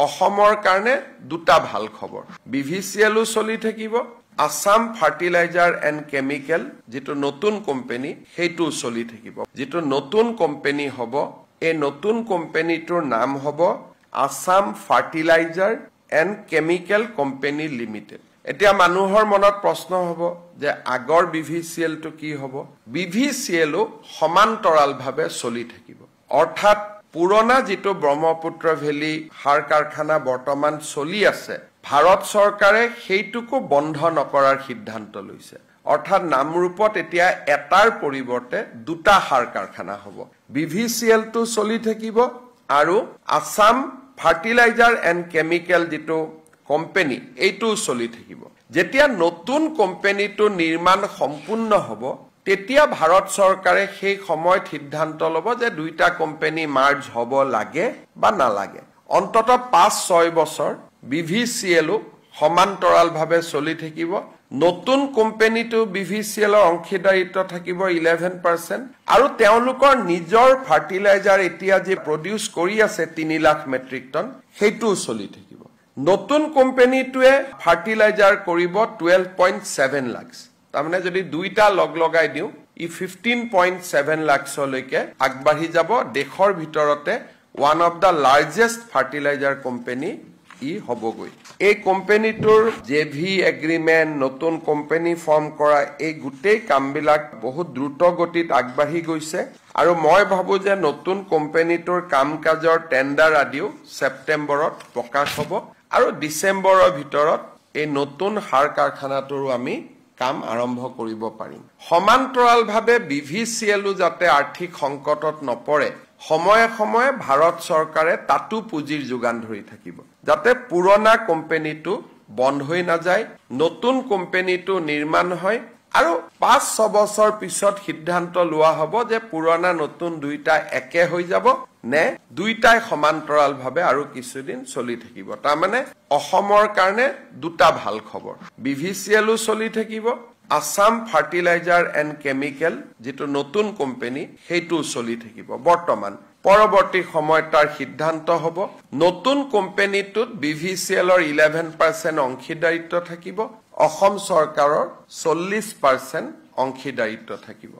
অসমৰ কাৰণে দুটা ভাল খবৰ BVCLও চলি থাকিব আসাম ফাৰ্টিলাইজাৰ এণ্ড কেমিকেল যেটো নতুন কোম্পানী হেতু চলি থাকিব যেটো নতুন কোম্পানী হ'ব এই নতুন কোম্পানীটোৰ নাম হ'ব Assam fertiliser and chemical company limited এতিয়া মানুহৰ মনত প্ৰশ্ন হ'ব যে আগৰ BVCL টো কি হ'ব BVCLও সমান্তৰালভাৱে চলি থাকিব অৰ্থাৎ পুৰণা যেটো ব্ৰহ্মপুত্ৰ ভেলী সাৰ কাৰখানা বৰ্তমান চলি আছে ভাৰত চৰকাৰে হেইটুকো বন্ধ নকৰাৰ সিদ্ধান্ত লৈছে অৰ্থাৎ নামৰূপত এতিয়া এটাৰ পৰিৱৰ্তে দুটা সাৰ কাৰখানা হ'ব BVCL টো চলি থাকিব আৰু আসাম ফাৰ্টিলাইজাৰ এণ্ড কেমিকেল যেটো কোম্পানী এইটো চলি থাকিব যেতিয়া নতুন কোম্পানীটো নিৰ্মাণ সম্পূৰ্ণ হ'ব তেতিয়া ভাৰত চৰকাৰে সেই সময়ত সিদ্ধান্ত ল'ব যে দুইটা কোম্পানী মাৰ্জ হ'ব লাগে বা নালাগে অন্তত 5-6 বছৰ BVCLও সমান্তৰালভাৱে চলি থাকিব নতুন কোম্পানীটো BVCLৰ অংশীদাৰিত্ব থাকিব 11% আৰু তেওঁলোকৰ নিজৰ ফাৰ্টিলাইজাৰ এতিয়া যে প্ৰডিউস কৰি আছে 3 লাখ মেট্ৰিক টন হেতু চলি থাকিব নতুন কোম্পানীটোৱে ফাৰ্টিলাইজাৰ কৰিব 12.7 লাখ তাৰমানে যদি দুইটা লগাই দিও ই 15.7 লাখলৈকে আগবাঢ়ি যাব দেশৰ ভিতৰতে one of the largest fertiliser company ই হবগৈ এই কোম্পানীটোৰ জেভি এগ্ৰিমেন্ট নতুন কোম্পানী ফৰ্ম কৰা এই গুটেই কামবিলাক বহুত দ্ৰুত গতিত আগবাঢ়ি গৈছে আৰু মই ভাবো যে নতুন কোম্পানীটোৰ কামকাজৰ টেন্ডাৰ আদিও সেপ্টেম্বৰত প্ৰকাশ হ'ব আৰু ডিসেম্বৰৰ ভিতৰত এই নতুন সাৰ কাৰখানাটোৰ আমি কাম আৰম্ভ কৰিব পাৰিম সমান্তৰালভাৱে BVCLও যাতে আৰ্থিক সংকটত নপৰে সময়ে সময়ে ভাৰত চৰকাৰে তাতু পুঁজিৰ যোগান ধৰি থাকিব যাতে পুৰণা কোম্পানীটো বন্ধ হৈ নাযায় নতুন কোম্পানীটো নিৰ্মাণ হয় আৰু 5-6 বছৰ পিছত সিদ্ধান্ত লোৱা হ'ব যে পুৰণা নতুন দুইটা একে হৈ যাব নে দুইটাই সমান্তৰালভাৱে আৰু কিছুদিন চলি থাকিব তাৰ মানে অসমৰ কাৰণে দুটা ভাল খবৰ BVCLও চলি থাকিব আসাম ফাৰ্টিলাইজাৰ এণ্ড কেমিকেল যেটো নতুন কোম্পানী হেতু চলি থাকিব বৰ্তমান পৰৱৰ্তী সময়ত তাৰ সিদ্ধান্ত হ'ব নতুন কোম্পানীটোত BVCLৰ 11% অংশীদাৰিত্ব থাকিব অসম চৰকাৰৰ 40% অংশীদাৰিত্ব থাকিব